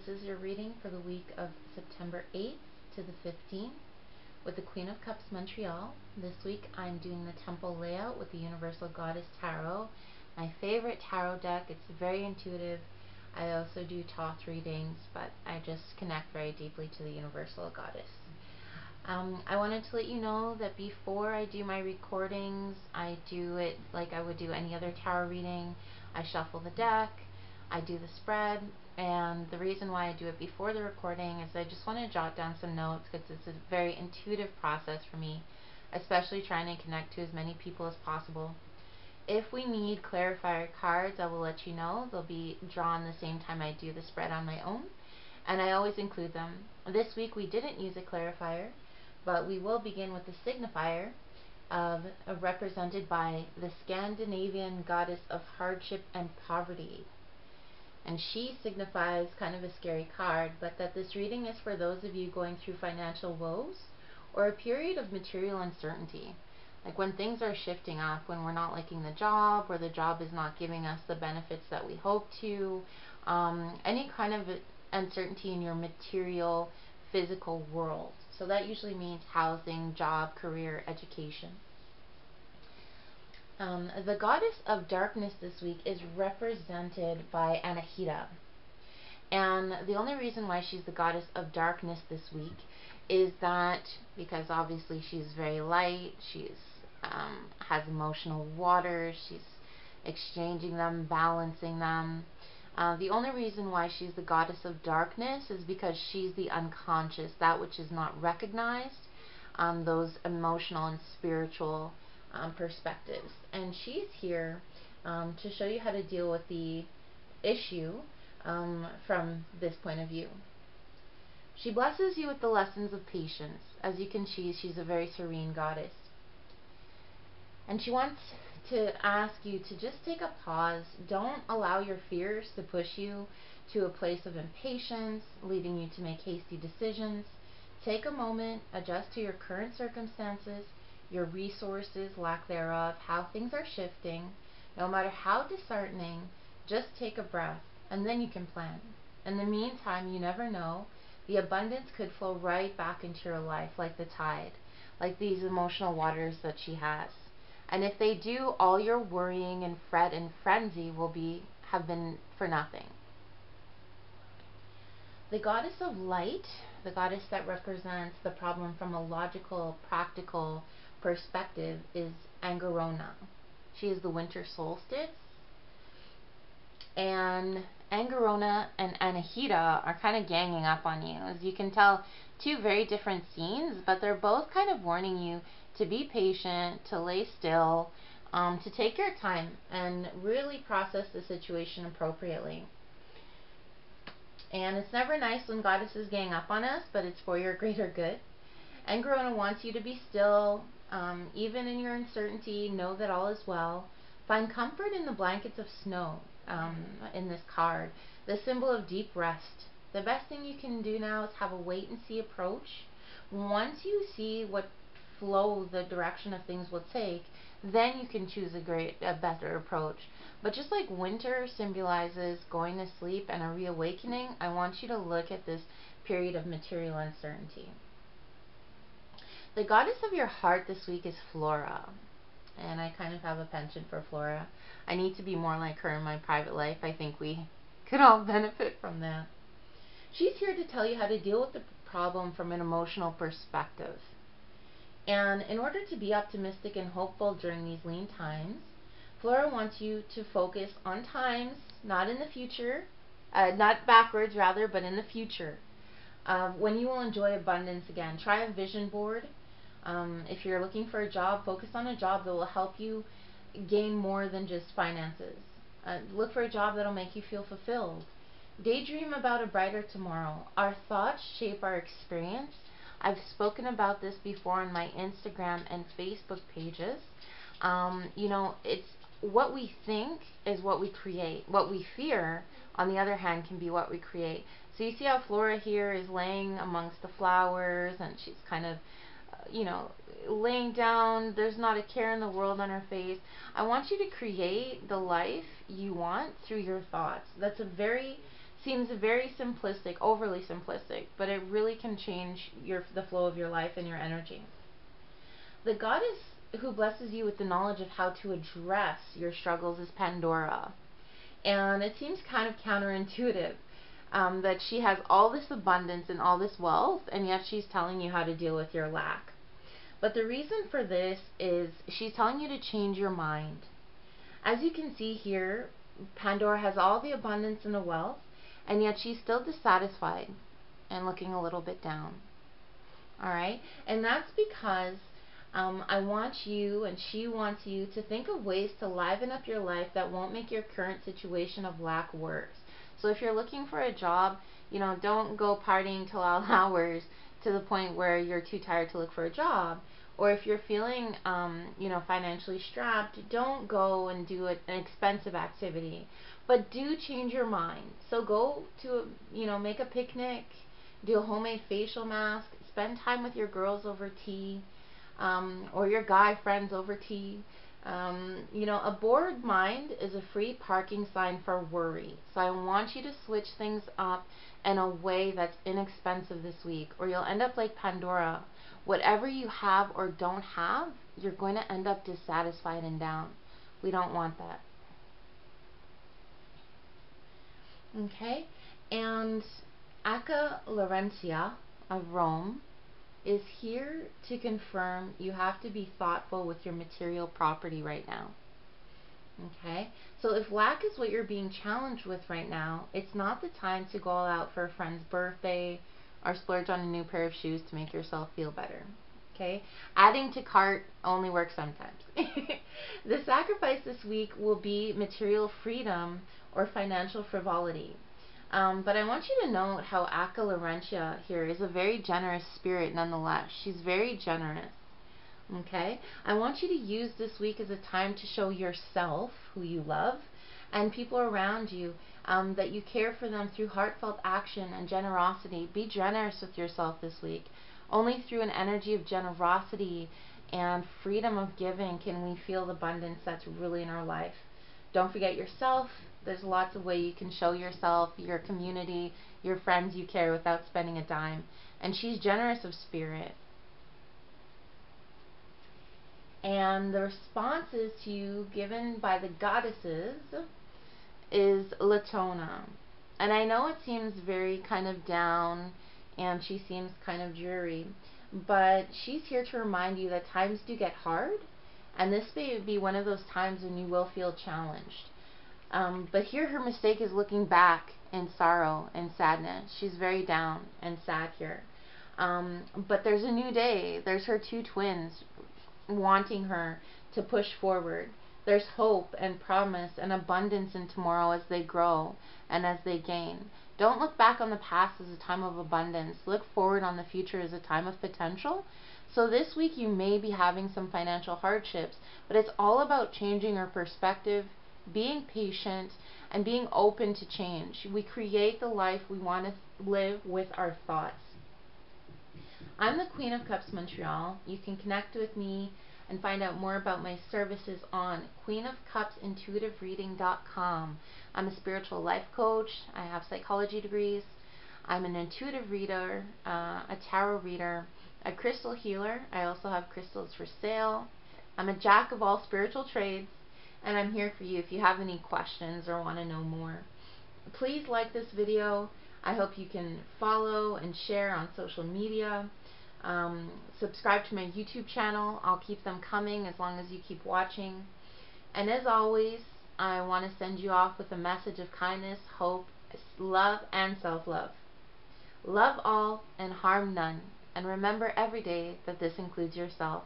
This is your reading for the week of September 8th to the 15th with the Queen of Cups Montreal. This week I'm doing the temple layout with the Universal Goddess Tarot, my favorite tarot deck. It's very intuitive. I also do Thoth readings, but I just connect very deeply to the Universal Goddess. I wanted to let you know that before I do my recordings, I do it like I would do any other tarot reading. I shuffle the deck, I do the spread, and the reason why I do it before the recording is I just want to jot down some notes because it's a very intuitive process for me, especially trying to connect to as many people as possible. If we need clarifier cards, I will let you know. They'll be drawn the same time I do the spread on my own, and I always include them. This week we didn't use a clarifier, but we will begin with the signifier represented by the Scandinavian goddess of hardship and poverty. And she signifies kind of a scary card, but that this reading is for those of you going through financial woes or a period of material uncertainty. Like when things are shifting up, when we're not liking the job or the job is not giving us the benefits that we hope to, any kind of uncertainty in your material, physical world. So that usually means housing, job, career, education. The goddess of darkness this week is represented by Anahita. And the only reason why she's the goddess of darkness this week is that because obviously she's very light, she's has emotional waters, she's exchanging them, balancing them. The only reason why she's the goddess of darkness is because she's the unconscious, that which is not recognized, those emotional and spiritual perspectives. And she's here to show you how to deal with the issue from this point of view. She blesses you with the lessons of patience. As you can see, she's a very serene goddess. And she wants to ask you to just take a pause. Don't allow your fears to push you to a place of impatience, leading you to make hasty decisions. Take a moment, adjust to your current circumstances, your resources, lack thereof, how things are shifting. No matter how disheartening, just take a breath, and then you can plan. In the meantime, you never know. The abundance could flow right back into your life like the tide, like these emotional waters that she has. And if they do, all your worrying and fret and frenzy will have been for nothing. The goddess of light, the goddess that represents the problem from a logical, practical perspective, is Angarona. She is the winter solstice. And Angarona and Anahita are kind of ganging up on you. As you can tell, two very different scenes, but they're both kind of warning you to be patient, to lay still, to take your time and really process the situation appropriately. And it's never nice when goddesses gang up on us, but it's for your greater good. Angarona wants you to be still, even in your uncertainty. Know that all is well. Find comfort in the blankets of snow in this card, the symbol of deep rest. The best thing you can do now is have a wait and see approach. Once you see what flow the direction of things will take, then you can choose a better approach. But just like winter symbolizes going to sleep and a reawakening, I want you to look at this period of material uncertainty. The goddess of your heart this week is Flora. And I kind of have a penchant for Flora. I need to be more like her in my private life. I think we could all benefit from that. She's here to tell you how to deal with the problem from an emotional perspective. And in order to be optimistic and hopeful during these lean times, Flora wants you to focus on times, not in the future, not backwards rather, but in the future, when you will enjoy abundance again. Try a vision board. If you're looking for a job, focus on a job that will help you gain more than just finances. Look for a job that will make you feel fulfilled. Daydream about a brighter tomorrow. Our thoughts shape our experience. I've spoken about this before on my Instagram and Facebook pages. It's what we think is what we create. What we fear, on the other hand, can be what we create. So you see how Flora here is laying amongst the flowers, and she's kind of laying down. There's not a care in the world on her face. I want you to create the life you want through your thoughts. That's a very seems very simplistic, overly simplistic, but it really can change the flow of your life and your energy. The goddess who blesses you with the knowledge of how to address your struggles is Pandora. And it seems kind of counterintuitive that she has all this abundance and all this wealth, and yet she's telling you how to deal with your lack. But the reason for this is she's telling you to change your mind. As you can see here, Pandora has all the abundance and the wealth, and yet she's still dissatisfied and looking a little bit down. Alright? And that's because I want you, and she wants you, to think of ways to liven up your life that won't make your current situation of lack worse. So if you're looking for a job, don't go partying till all hours to the point where you're too tired to look for a job. Or if you're feeling, financially strapped, don't go and do an expensive activity. But do change your mind. So go to, make a picnic, do a homemade facial mask, spend time with your girls over tea, or your guy friends over tea. A bored mind is a free parking sign for worry. So I want you to switch things up in a way that's inexpensive this week, or you'll end up like Pandora. Whatever you have or don't have, you're going to end up dissatisfied and down. We don't want that. Okay? And Acca Laurentia of Rome is here to confirm you have to be thoughtful with your material property right now. Okay? So if lack is what you're being challenged with right now, it's not the time to go all out for a friend's birthday or splurge on a new pair of shoes to make yourself feel better. Okay? Adding to cart only works sometimes. The sacrifice this week will be material freedom or financial frivolity. But I want you to note how Acca Laurentia here is a very generous spirit nonetheless. She's very generous. Okay? I want you to use this week as a time to show yourself, who you love, and people around you, that you care for them through heartfelt action and generosity. Be generous with yourself this week. Only through an energy of generosity and freedom of giving can we feel the abundance that's really in our life. Don't forget yourself. There's lots of ways you can show yourself, your community, your friends you care without spending a dime. And she's generous of spirit. And the responses to you given by the goddesses is Latona. And I know it seems very kind of down and she seems kind of dreary, but she's here to remind you that times do get hard, and this may be one of those times when you will feel challenged. But here her mistake is looking back in sorrow and sadness. She's very down and sad here. But there's a new day. There's her two twins wanting her to push forward. There's hope and promise and abundance in tomorrow as they grow and as they gain. Don't look back on the past as a time of abundance. Look forward on the future as a time of potential. So this week you may be having some financial hardships, but it's all about changing your perspective, being patient, and being open to change. We create the life we want to live with our thoughts. I'm the Queen of Cups Montreal. You can connect with me and find out more about my services on queenofcupsintuitivereading.com. I'm a spiritual life coach. I have psychology degrees. I'm an intuitive reader, a tarot reader, a crystal healer. I also have crystals for sale. I'm a jack of all spiritual trades, and I'm here for you if you have any questions or want to know more. Please like this video. I hope you can follow and share on social media. Subscribe to my YouTube channel. I'll keep them coming as long as you keep watching. And as always, I want to send you off with a message of kindness, hope, love, and self-love. Love all and harm none. And remember every day that this includes yourself.